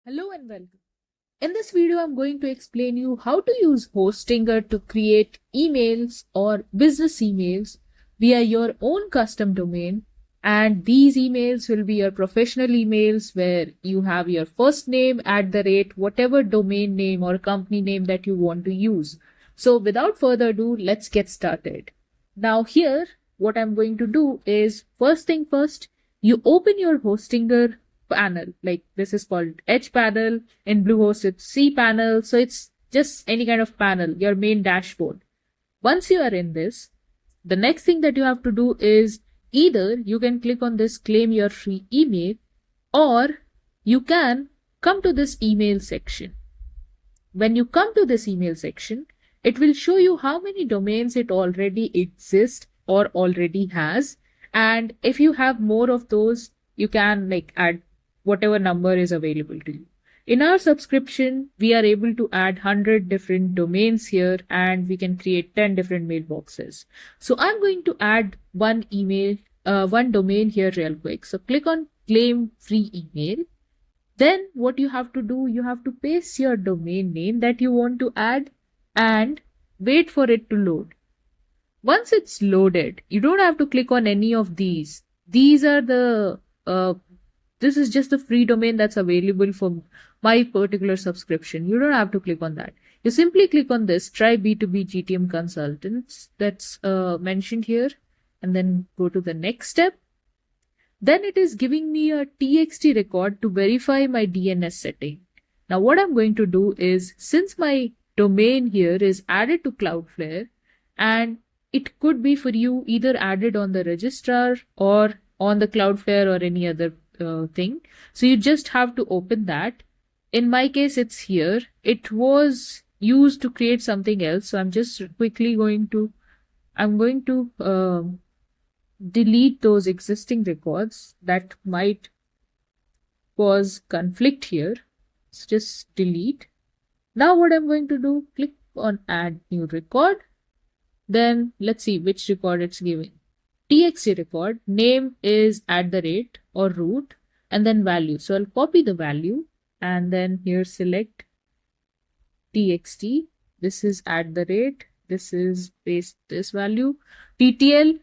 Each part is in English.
Hello and welcome. In this video, I'm going to explain you how to use Hostinger to create emails or business emails via your own custom domain. And these emails will be your professional emails where you have your first name at the rate, whatever domain name or company name that you want to use. So without further ado, let's get started. Now here, what I'm going to do is first thing first, you open your Hostinger panel. Like this is called Edge panel. In Bluehost, it's cPanel. So it's just any kind of panel, your main dashboard. Once you are in this, the next thing that you have to do is either you can click on this claim your free email, or you can come to this email section. When you come to this email section, it will show you how many domains it already exists or already has. And if you have more of those, you can add whatever number is available to you. In our subscription, we are able to add 100 different domains here, and we can create 10 different mailboxes. So I'm going to add one domain here real quick. So click on claim free email. Then what you have to do, you have to paste your domain name that you want to add and wait for it to load. Once it's loaded, you don't have to click on any of these. These are this is just the free domain that's available for my particular subscription. You don't have to click on that. You simply click on this, try B2B GTM consultants that's mentioned here, and then go to the next step. Then it is giving me a TXT record to verify my DNS setting. Now what I'm going to do is, since my domain here is added to Cloudflare, and it could be for you either added on the registrar or on the Cloudflare or any other thing. So you just have to open that. In my case, it's here. It was used to create something else. So I'm just quickly going to delete those existing records that might cause conflict here. So just delete. Now what I'm going to do, click on add new record. Then let's see which record it's giving. TXT record, name is @ or root, and then value. So I'll copy the value and then here select TXT. This is @, this is paste this value. TTL,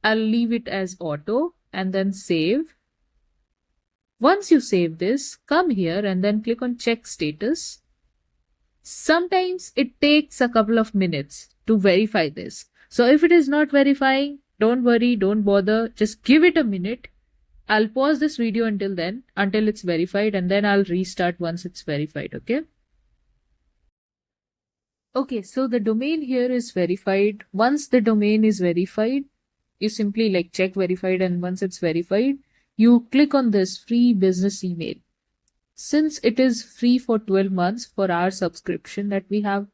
I'll leave it as auto and then save. Once you save this, come here and then click on check status. Sometimes it takes a couple of minutes to verify this. So if it is not verifying, don't worry, don't bother, just give it a minute. I'll pause this video until it's verified, and then I'll restart once it's verified, okay? Okay, so the domain here is verified. Once the domain is verified, you simply check verified, and once it's verified, you click on this free business email. Since it is free for 12 months for our subscription that we have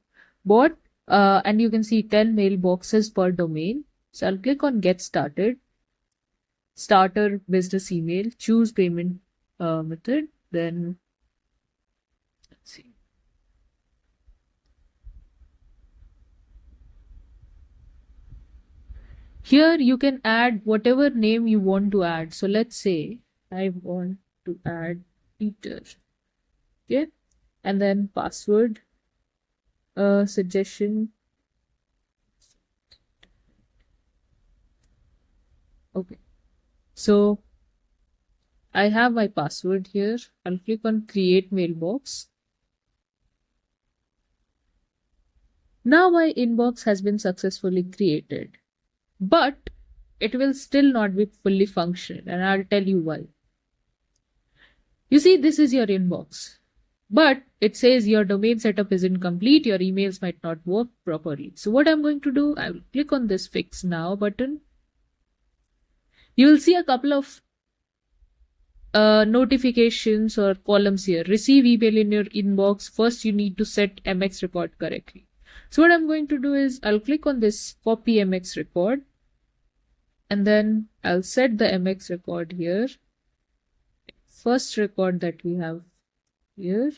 bought, and you can see 10 mailboxes per domain. So I'll click on get started, starter business email, choose payment method. Then let's see. Here you can add whatever name you want to add. So let's say I want to add Peter. Okay. And then password, suggestion. Okay. So I have my password here. I'll click on create mailbox. Now my inbox has been successfully created, but it will still not be fully functional, and I'll tell you why. You see, this is your inbox, but it says your domain setup isn't complete, your emails might not work properly. So what I'm going to do, I will click on this fix now button. You will see a couple of notifications or columns here. Receive email in your inbox. First, you need to set MX record correctly. So what I'm going to do is I'll click on this copy MX record, and then I'll set the MX record here. First record that we have here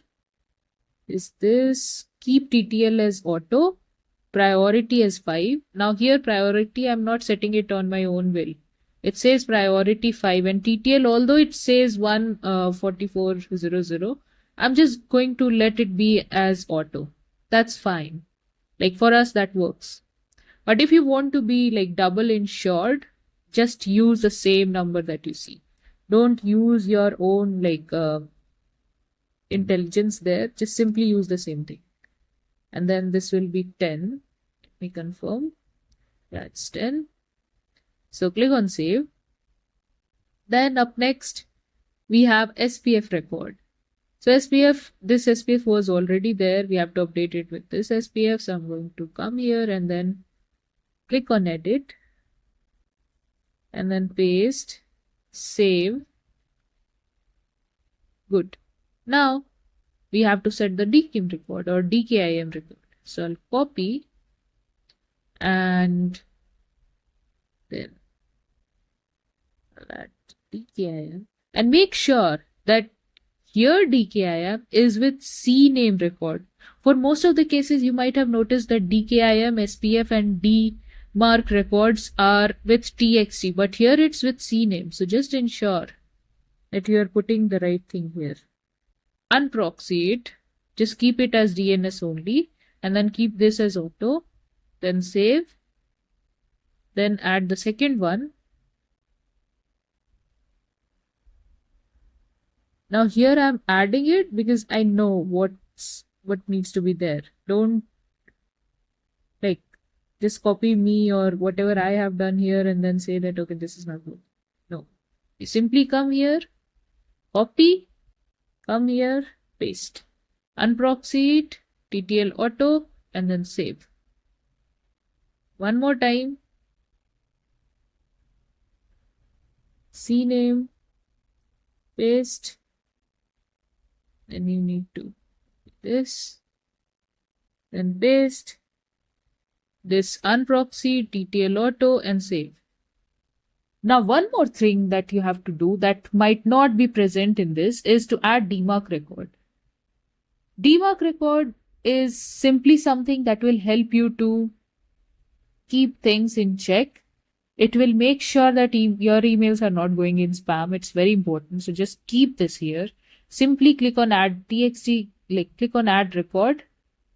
is this. Keep TTL as auto, priority as 5. Now here priority, I'm not setting it on my own will. It says priority 5 and TTL, although it says 14400, I'm just going to let it be as auto. That's fine. Like for us, that works. But if you want to be like double insured, just use the same number that you see. Don't use your own intelligence there. Just simply use the same thing. And then this will be 10. Let me confirm. Yeah, it's 10. So click on save. Then up next, we have SPF record. So this SPF was already there. We have to update it with this SPF. So I'm going to come here and then click on edit and then paste, save. Good. Now we have to set the DKIM record or DKIM record. So I'll copy and then I'll add DKIM and make sure that here DKIM is with CNAME record. For most of the cases, you might have noticed that DKIM, SPF and DMARC records are with TXT, but here it's with CNAME. So just ensure that you are putting the right thing here. Unproxy it, just keep it as DNS only and then keep this as auto, then save, then add the second one. Now here I'm adding it because I know what needs to be there. Don't just copy me or whatever I have done here and then say that, okay, this is not good. No, you simply come here, copy, come here, paste, unproxy it, TTL auto, and then save. One more time, CNAME, paste, then you need to do this, then paste, this unproxy, TTL auto, and save. Now, one more thing that you have to do that might not be present in this is to add DMARC record. DMARC record is simply something that will help you to keep things in check. It will make sure that your emails are not going in spam. It's very important. So just keep this here. Simply click on add TXT, click on add record,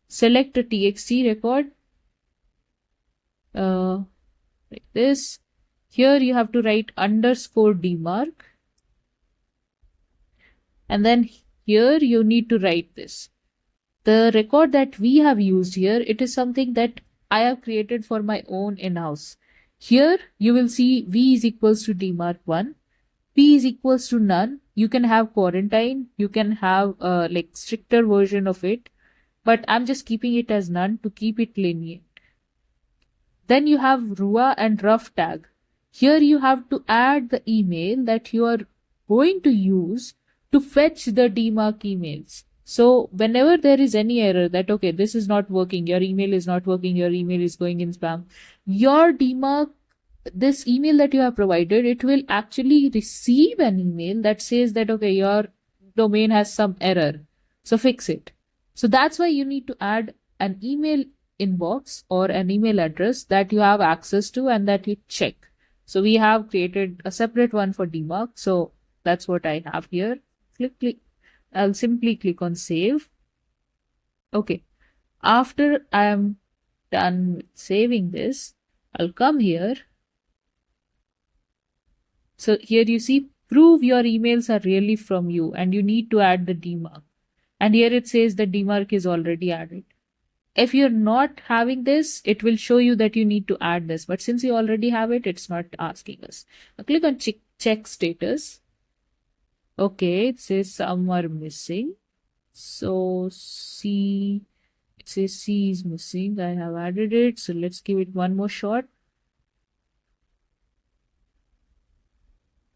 select a TXT record, like this. Here you have to write underscore DMARC. And then here you need to write this. The record that we have used here, it is something that I have created for my own in-house. Here you will see V is equals to DMARC 1, P is equals to none. You can have quarantine, you can have stricter version of it, but I'm just keeping it as none to keep it lenient. Then you have RUA and rough tag. Here you have to add the email that you are going to use to fetch the DMARC emails. So whenever there is any error that, okay, this is not working, your email is not working, your email is going in spam, your DMARC, this email that you have provided, it will actually receive an email that says that, okay, your domain has some error, so fix it. So that's why you need to add an email inbox or an email address that you have access to and that you check. So we have created a separate one for DMARC. So that's what I have here. Click. I'll simply click on save. Okay. After I am done with saving this, I'll come here. So here you see, prove your emails are really from you and you need to add the DMARC. And here it says the DMARC is already added. If you're not having this, it will show you that you need to add this. But since you already have it, it's not asking us. Now click on check status. Okay, it says some are missing. So C, it says C is missing. I have added it. So let's give it one more shot.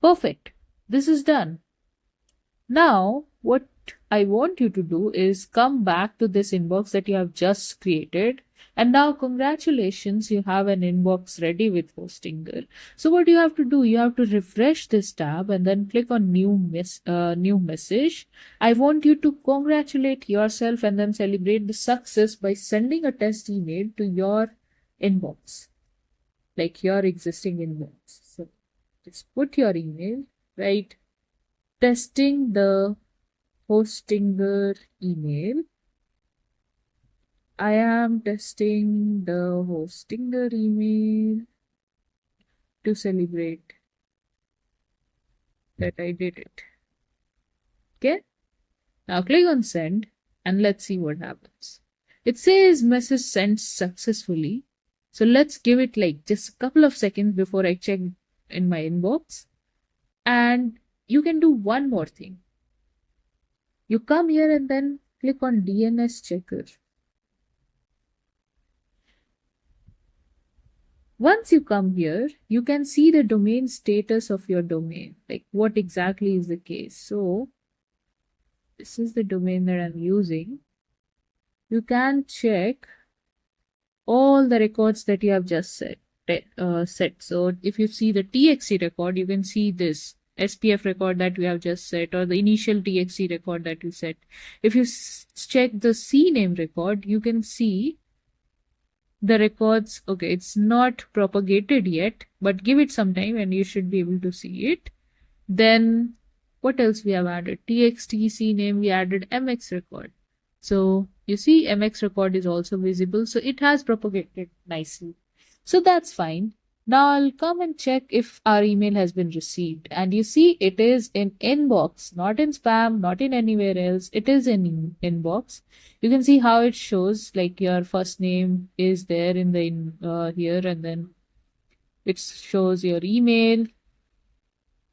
Perfect. This is done. Now, what I want you to do is come back to this inbox that you have just created. And now, congratulations, you have an inbox ready with Hostinger. So what you have to do, you have to refresh this tab and then click on new message. I want you to congratulate yourself and then celebrate the success by sending a test email to your inbox, like your existing inbox. So just put your email, right? Testing the Hostinger email. I am testing the Hostinger email to celebrate that I did it. Okay. Now click on send and let's see what happens. It says message sent successfully. So let's give it like just a couple of seconds before I check in my inbox. And you can do one more thing. You come here and then click on DNS checker. Once you come here, you can see the domain status of your domain, like what exactly is the case. So this is the domain that I'm using. You can check all the records that you have just set. So if you see the TXT record, you can see this SPF record that we have just set, or the initial TXT record that you set. If you check the CNAME record, you can see the records. Okay, it's not propagated yet, but give it some time and you should be able to see it. Then what else we have added? TXT CNAME, we added MX record. So you see MX record is also visible. So it has propagated nicely. So that's fine. Now I'll come and check if our email has been received. And you see it is in inbox, not in spam, not in anywhere else. It is in inbox. You can see how it shows, like your first name is there in the here, and then it shows your email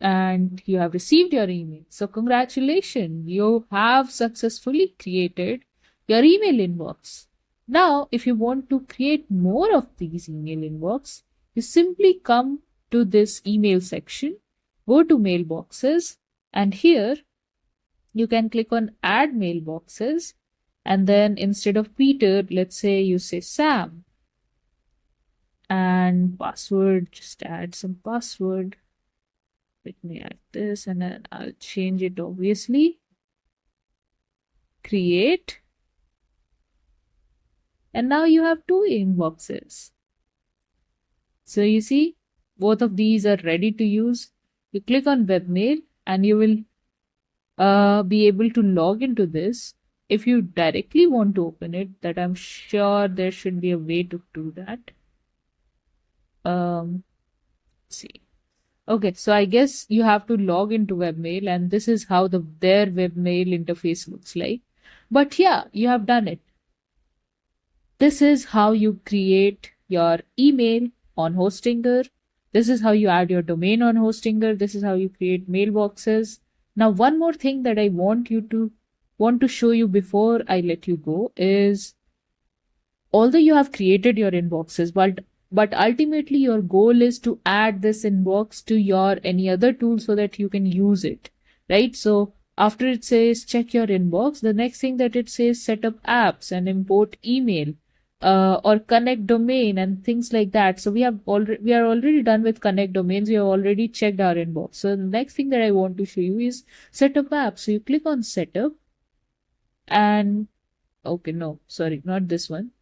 and you have received your email. So congratulations, you have successfully created your email inbox. Now, if you want to create more of these email inbox, you simply come to this email section, go to mailboxes, and here you can click on add mailboxes. And then instead of Peter, let's say you say Sam. And password, just add some password. Let me add this and then I'll change it obviously. Create. And now you have two inboxes. So you see, both of these are ready to use. You click on webmail and you will be able to log into this. If you directly want to open it, that I'm sure there should be a way to do that. Let's see. Okay, so I guess you have to log into webmail, and this is how their webmail interface looks like. But yeah, you have done it. This is how you create your email on Hostinger. This is how you add your domain on Hostinger. This is how you create mailboxes. Now, one more thing that I want to show you before I let you go is, although you have created your inboxes, but ultimately your goal is to add this inbox to your any other tool so that you can use it, right? So after it says check your inbox, the next thing that it says set up apps and import email or connect domain and things like that. So we are already done with connect domains. We have already checked our inbox. So the next thing that I want to show you is set up apps. So you click on setup and okay, no, sorry, not this one.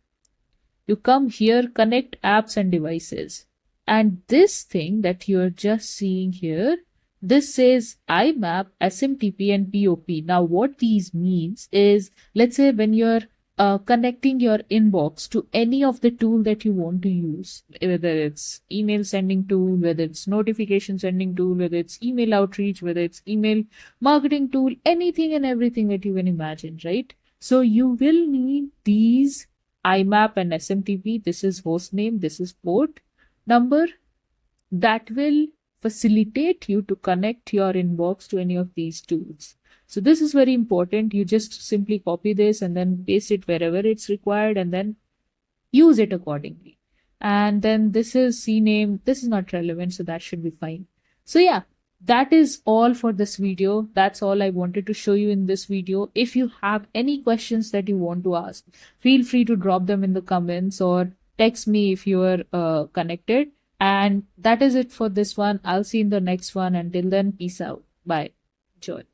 You come here, connect apps and devices. And this thing that you're just seeing here, this says IMAP, SMTP and POP. Now what these means is, let's say when you're connecting your inbox to any of the tool that you want to use, whether it's email sending tool, whether it's notification sending tool, whether it's email outreach, whether it's email marketing tool, anything and everything that you can imagine, right? So you will need these IMAP and SMTP. This is host name, this is port number, that will facilitate you to connect your inbox to any of these tools. So this is very important. You just simply copy this and then paste it wherever it's required and then use it accordingly. And then this is CNAME. This is not relevant, so that should be fine. So yeah, that is all for this video. That's all I wanted to show you in this video. If you have any questions that you want to ask, feel free to drop them in the comments or text me if you are connected. And that is it for this one. I'll see you in the next one. Until then, peace out. Bye. Enjoy.